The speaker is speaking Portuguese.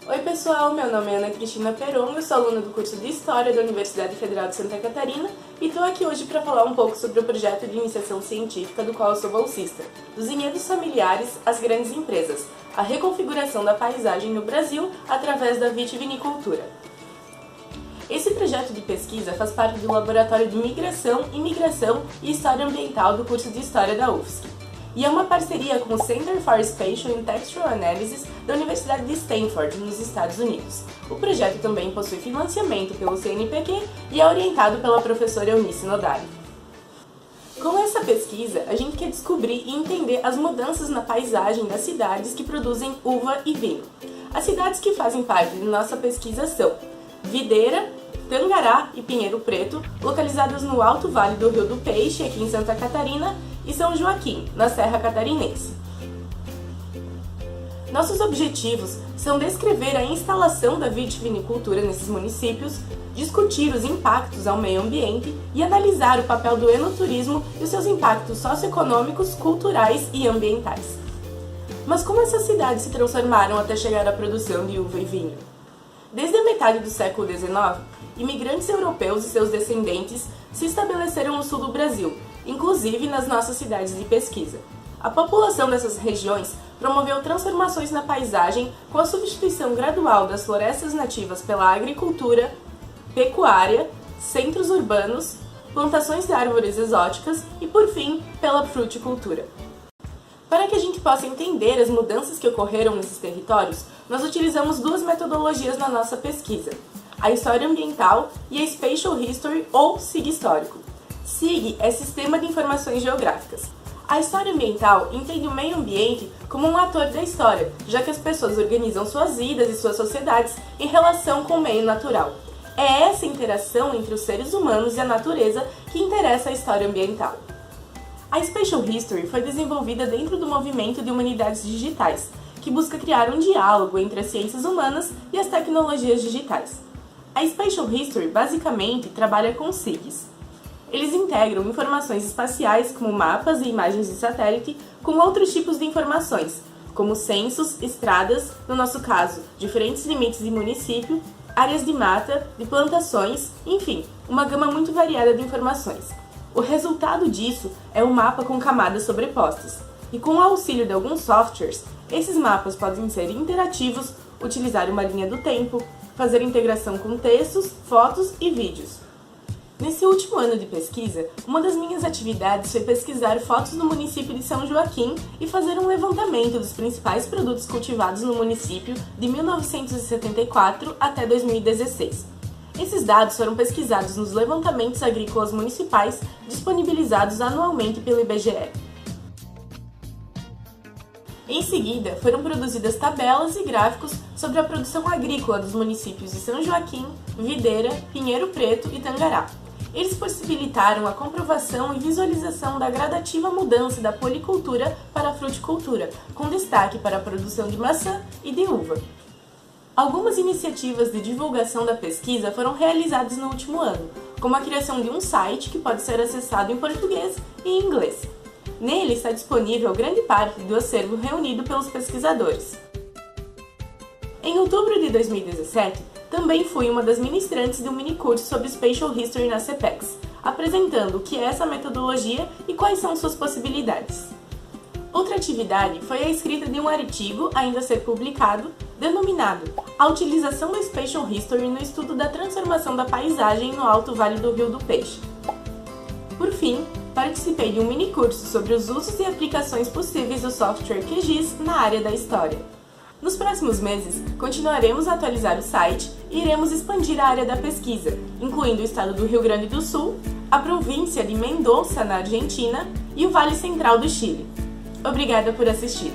Oi pessoal, meu nome é Ana Cristina Peron, eu sou aluna do curso de História da Universidade Federal de Santa Catarina e estou aqui hoje para falar um pouco sobre o projeto de iniciação científica do qual eu sou bolsista, dos enredos familiares às grandes empresas, a reconfiguração da paisagem no Brasil através da vitivinicultura. Esse projeto de pesquisa faz parte do Laboratório de Migração, Imigração e História Ambiental do curso de História da UFSC. E é uma parceria com o Center for Spatial and Textual Analysis da Universidade de Stanford, nos Estados Unidos. O projeto também possui financiamento pelo CNPq e é orientado pela professora Eunice Nodari. Com essa pesquisa, a gente quer descobrir e entender as mudanças na paisagem das cidades que produzem uva e vinho. As cidades que fazem parte de nossa pesquisa são Videira, Tangará e Pinheiro Preto, localizadas no Alto Vale do Rio do Peixe, aqui em Santa Catarina, e São Joaquim, na Serra Catarinense. Nossos objetivos são descrever a instalação da vitivinicultura nesses municípios, discutir os impactos ao meio ambiente e analisar o papel do enoturismo e os seus impactos socioeconômicos, culturais e ambientais. Mas como essas cidades se transformaram até chegar à produção de uva e vinho? Desde a metade do século XIX, imigrantes europeus e seus descendentes se estabeleceram no sul do Brasil, inclusive nas nossas cidades de pesquisa. A população dessas regiões promoveu transformações na paisagem com a substituição gradual das florestas nativas pela agricultura, pecuária, centros urbanos, plantações de árvores exóticas e, por fim, pela fruticultura. Para que a gente possa entender as mudanças que ocorreram nesses territórios, nós utilizamos duas metodologias na nossa pesquisa: a História Ambiental e a Spatial History, ou SIG Histórico. SIG é Sistema de Informações Geográficas. A História Ambiental entende o meio ambiente como um ator da história, já que as pessoas organizam suas vidas e suas sociedades em relação com o meio natural. É essa interação entre os seres humanos e a natureza que interessa a história ambiental. A Spatial History foi desenvolvida dentro do movimento de humanidades digitais, que busca criar um diálogo entre as ciências humanas e as tecnologias digitais. A Spatial History basicamente trabalha com SIGs. Eles integram informações espaciais, como mapas e imagens de satélite, com outros tipos de informações, como censos, estradas, no nosso caso, diferentes limites de município, áreas de mata, de plantações, enfim, uma gama muito variada de informações. O resultado disso é um mapa com camadas sobrepostas, e com o auxílio de alguns softwares, esses mapas podem ser interativos, utilizar uma linha do tempo, fazer integração com textos, fotos e vídeos. Nesse último ano de pesquisa, uma das minhas atividades foi pesquisar fotos do município de São Joaquim e fazer um levantamento dos principais produtos cultivados no município de 1974 até 2016. Esses dados foram pesquisados nos levantamentos agrícolas municipais disponibilizados anualmente pelo IBGE. Em seguida, foram produzidas tabelas e gráficos sobre a produção agrícola dos municípios de São Joaquim, Videira, Pinheiro Preto e Tangará. Eles possibilitaram a comprovação e visualização da gradativa mudança da policultura para a fruticultura, com destaque para a produção de maçã e de uva. Algumas iniciativas de divulgação da pesquisa foram realizadas no último ano, como a criação de um site que pode ser acessado em português e em inglês. Nele está disponível grande parte do acervo reunido pelos pesquisadores. Em outubro de 2017, também fui uma das ministrantes de um minicurso sobre Spatial History na CPEX, apresentando o que é essa metodologia e quais são suas possibilidades. Outra atividade foi a escrita de um artigo, ainda a ser publicado, denominado A Utilização da Spatial History no Estudo da Transformação da Paisagem no Alto Vale do Rio do Peixe. Por fim, participei de um minicurso sobre os usos e aplicações possíveis do software QGIS na área da história. Nos próximos meses, continuaremos a atualizar o site e iremos expandir a área da pesquisa, incluindo o estado do Rio Grande do Sul, a província de Mendoza, na Argentina, e o Vale Central do Chile. Obrigada por assistir!